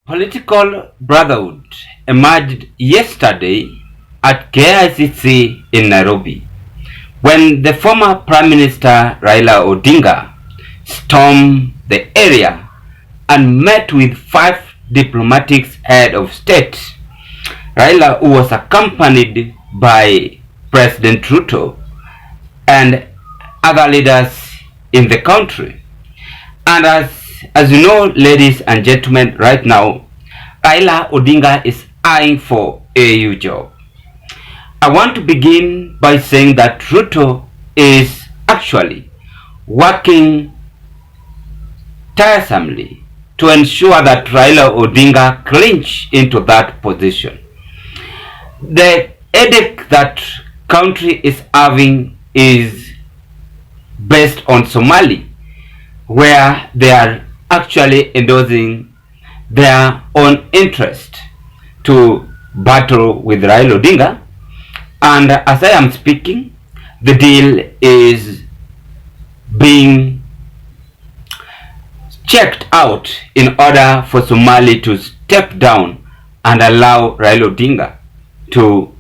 Political brotherhood emerged yesterday at KICC in Nairobi when the former Prime Minister Raila Odinga stormed the area and met with 5 diplomatic heads of state. Raila, who was accompanied by President Ruto and other leaders in the country. And as you know, ladies and gentlemen, right now, Raila Odinga is eyeing for AU job. I want to begin by saying that Ruto is actually working tiresomely to ensure that Raila Odinga clinch into that position. The headache that country is having is based on Somali, where they are actually endorsing their own interest to battle with Raila Odinga. And as I am speaking, the deal is being checked out in order for Somali to step down and allow Raila Odinga to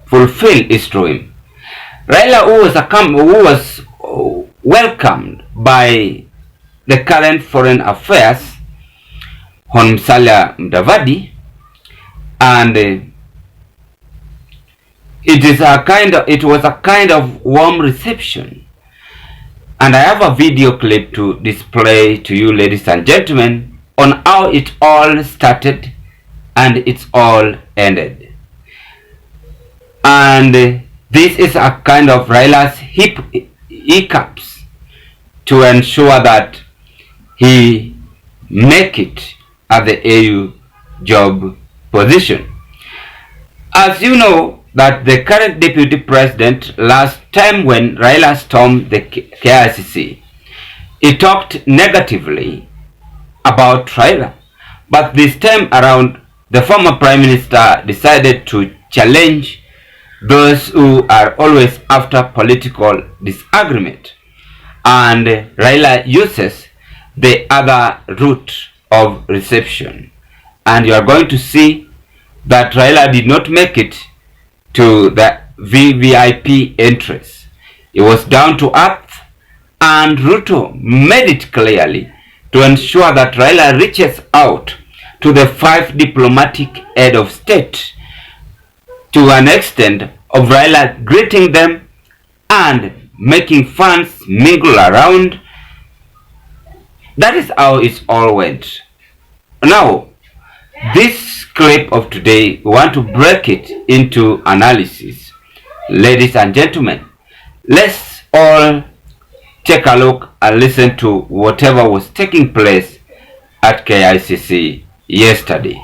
fulfill his dream. Raila, who was welcomed by the current foreign affairs Hon Musalia Mudavadi, and it was a kind of warm reception. And I have a video clip to display to you, ladies and gentlemen, on how it all started and it's all ended. And this is a kind of Raila's hiccups to ensure that he make it at the AU job position. As you know, that the current deputy president, last time when Raila stormed the KICC, he talked negatively about Raila. But this time around, the former prime minister decided to challenge those who are always after political disagreement. And Raila uses the other route of reception. And you are going to see that Raila did not make it to the VVIP entrance. It was down to earth, and Ruto made it clearly to ensure that Raila reaches out to the 5 diplomatic heads of state to an extent of Raila greeting them and making fans mingle around. That is how it all went. Now, this clip of today, we want to break it into analysis. Ladies and gentlemen, let's all take a look and listen to whatever was taking place at KICC yesterday.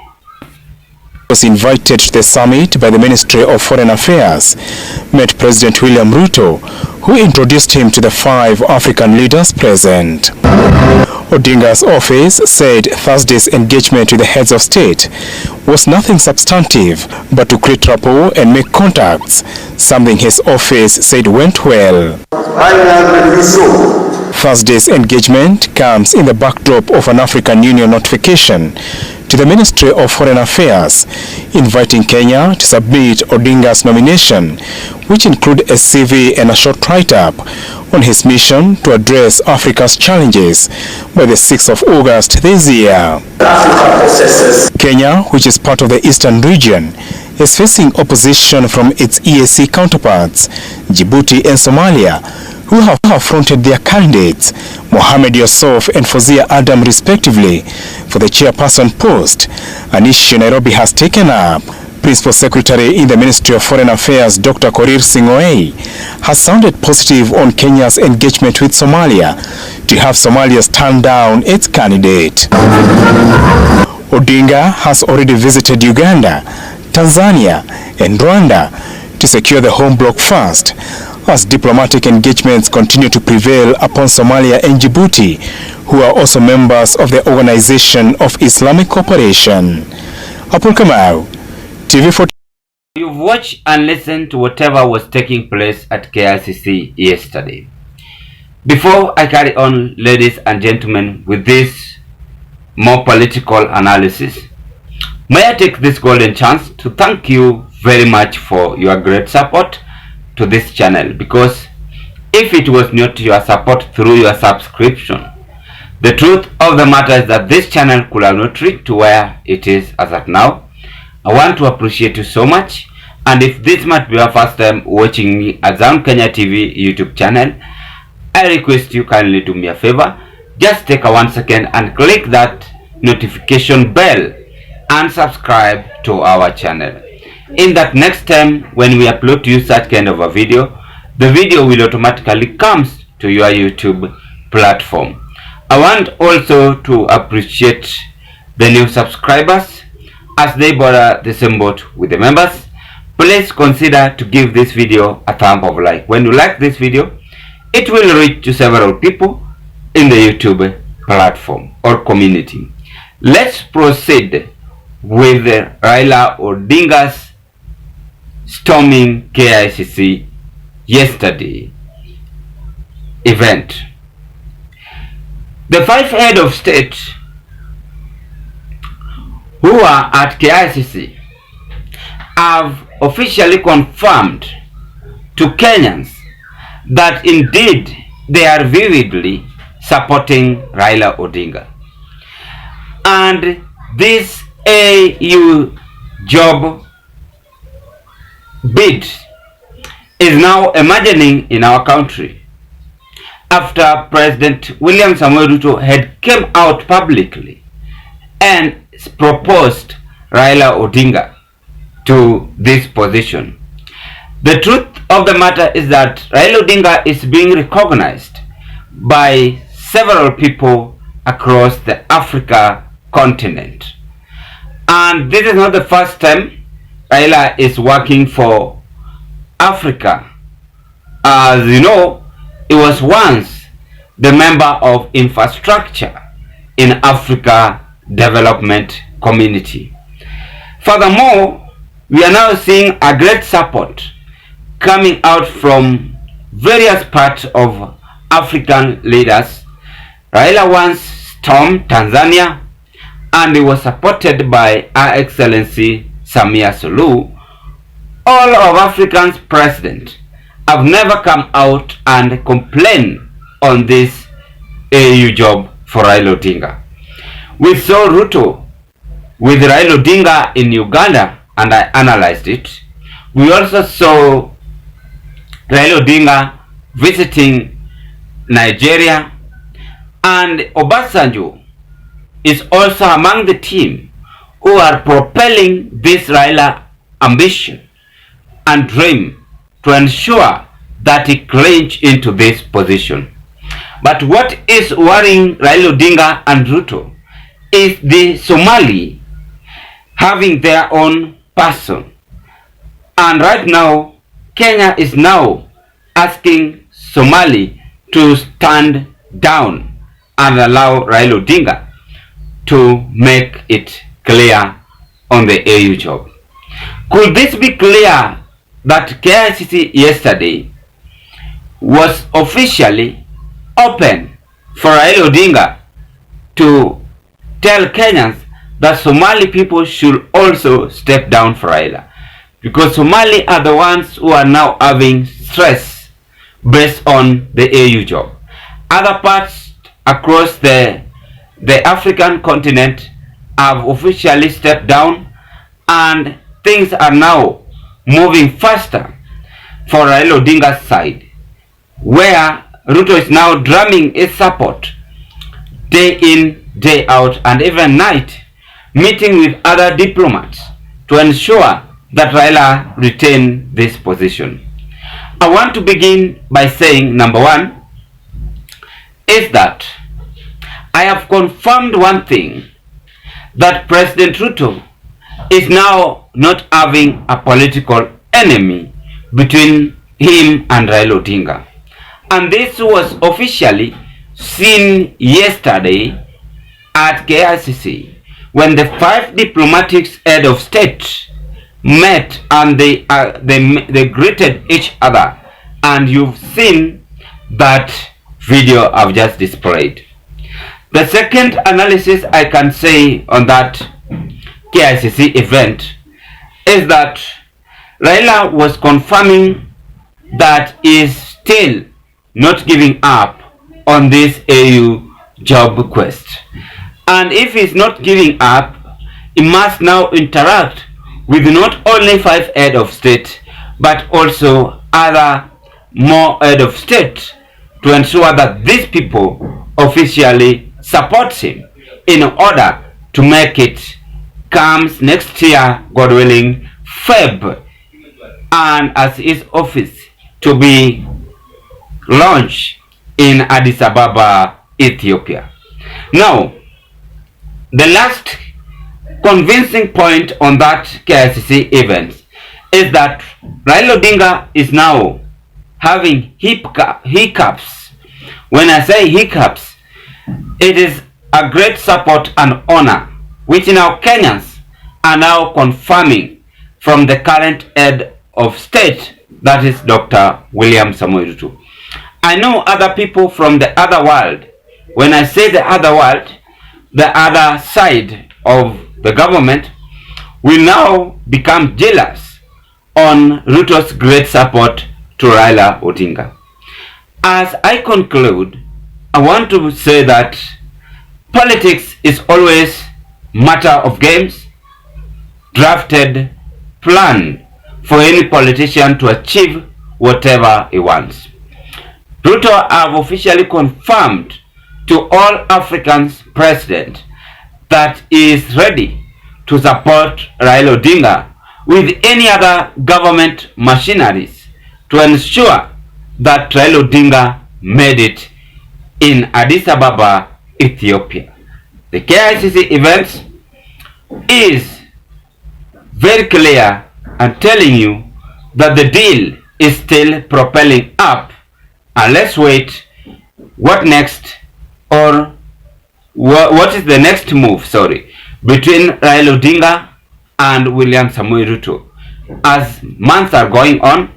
Was invited to the summit by the Ministry of Foreign Affairs, met President William Ruto, who introduced him to the 5 African leaders present. Odinga's office said Thursday's engagement with the heads of state was nothing substantive but to create rapport and make contacts, something his office said went well. Thursday's engagement comes in the backdrop of an African Union notification to the Ministry of Foreign Affairs inviting Kenya to submit Odinga's nomination, which include a CV and a short write-up on his mission to address Africa's challenges by the 6th of August this year. Kenya, which is part of the Eastern region, is facing opposition from its EAC counterparts, Djibouti and Somalia, who have fronted their candidates, Mohamed Yusuf and Fozia Adam respectively, for the chairperson post, an issue Nairobi has taken up. Principal Secretary in the Ministry of Foreign Affairs, Dr. Korir Sing'oei, has sounded positive on Kenya's engagement with Somalia to have Somalia stand down its candidate. Odinga has already visited Uganda, Tanzania and Rwanda to secure the home bloc first, as diplomatic engagements continue to prevail upon Somalia and Djibouti, who are also members of the Organization of Islamic Cooperation. Apul Kamau, TV4. You've watched and listened to whatever was taking place at KICC yesterday. Before I carry on, ladies and gentlemen, with this more political analysis, may I take this golden chance to thank you very much for your great support to this channel, because if it was not your support through your subscription, the truth of the matter is that this channel could have not reached to where it is as at now. I want to appreciate you so much, and if this might be your first time watching me at Zone Kenya TV YouTube channel, I request you kindly do me a favor. Just take a 1 second and click that notification bell and subscribe to our channel. In that next time when we upload to you such kind of a video, the video will automatically comes to your YouTube platform. I want also to appreciate the new subscribers as they bother the same boat with the members. Please consider to give this video a thumb of like. When you like this video, it will reach to several people in the YouTube platform or community. Let's proceed with Raila Odinga's storming KICC yesterday event. The 5 head of state who are at KICC have officially confirmed to Kenyans that indeed they are vividly supporting Raila Odinga, and this AU job bid is now emerging in our country after President William Samoei Ruto had come out publicly and proposed Raila Odinga to this position. The truth of the matter is that Raila Odinga is being recognized by several people across the Africa continent, and this is not the first time Raila is working for Africa. As you know, he was once the member of infrastructure in Africa Development Community. Furthermore, we are now seeing a great support coming out from various parts of African leaders. Raila once stormed Tanzania, and he was supported by Her Excellency Samia Suluhu. All of Africa's presidents have never come out and complained on this AU job for Raila Odinga. We saw Ruto with Raila Odinga in Uganda, and I analyzed it. We also saw Raila Odinga visiting Nigeria, and Obasanjo is also among the team who are propelling this Raila ambition and dream to ensure that he clinch into this position. But what is worrying Raila Odinga and Ruto is the Somali having their own person. And right now, Kenya is now asking Somali to stand down and allow Raila Odinga to make it clear on the AU job. Could this be clear that KICC yesterday was officially open for Raila Odinga to tell Kenyans that Somali people should also step down for Raila, because Somali are the ones who are now having stress based on the AU job. Other parts across the African continent have officially stepped down, and things are now moving faster for Raila Odinga's side, where Ruto is now drumming his support day in, day out, and even night, meeting with other diplomats to ensure that Raila retain this position. I want to begin by saying, number one, is that I have confirmed one thing, that President Ruto is now not having a political enemy between him and Raila Odinga. And this was officially seen yesterday at KICC when the 5 diplomatic head of state met and they greeted each other, and you've seen that video I've just displayed. The second analysis I can say on that KICC event is that Raila was confirming that he is still not giving up on this AU job quest. And if he's not giving up, he must now interact with not only 5 head of state, but also other more head of state to ensure that these people officially support him in order to make it comes next year, God willing, Feb, and as his office to be launched in Addis Ababa, Ethiopia. Now, the last convincing point on that KICC event is that Raila Odinga is now having hiccups. When I say hiccups, it is a great support and honor which now Kenyans are now confirming from the current head of state, that is Dr. William Samoei Ruto. I know other people from the other world. When I say the other world, the other side of the government will now become jealous on Ruto's great support to Raila Odinga. As I conclude, I want to say that politics is always matter of games, drafted, plan for any politician to achieve whatever he wants. Ruto have officially confirmed to all Africans president that he is ready to support Raila Odinga with any other government machineries to ensure that Raila Odinga made it in Addis Ababa, Ethiopia. The KICC event is very clear and telling you that the deal is still propelling up, and let's wait what next, or what is the next move, between Raila Odinga and William Samoei Ruto. As months are going on,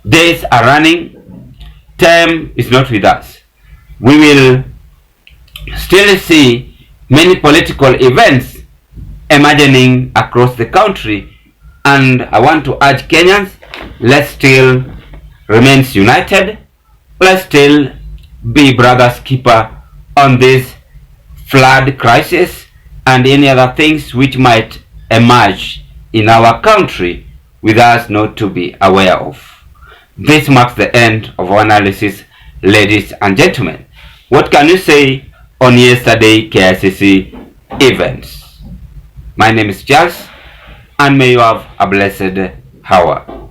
days are running, time is not with us. We will still see many political events emerging across the country, and I want to urge Kenyans, let's still remain united, let's still be brothers keeper on this flood crisis and any other things which might emerge in our country with us not to be aware of. This marks the end of our analysis, ladies and gentlemen. What can you say on yesterday KICC events? My name is Charles, and may you have a blessed hour.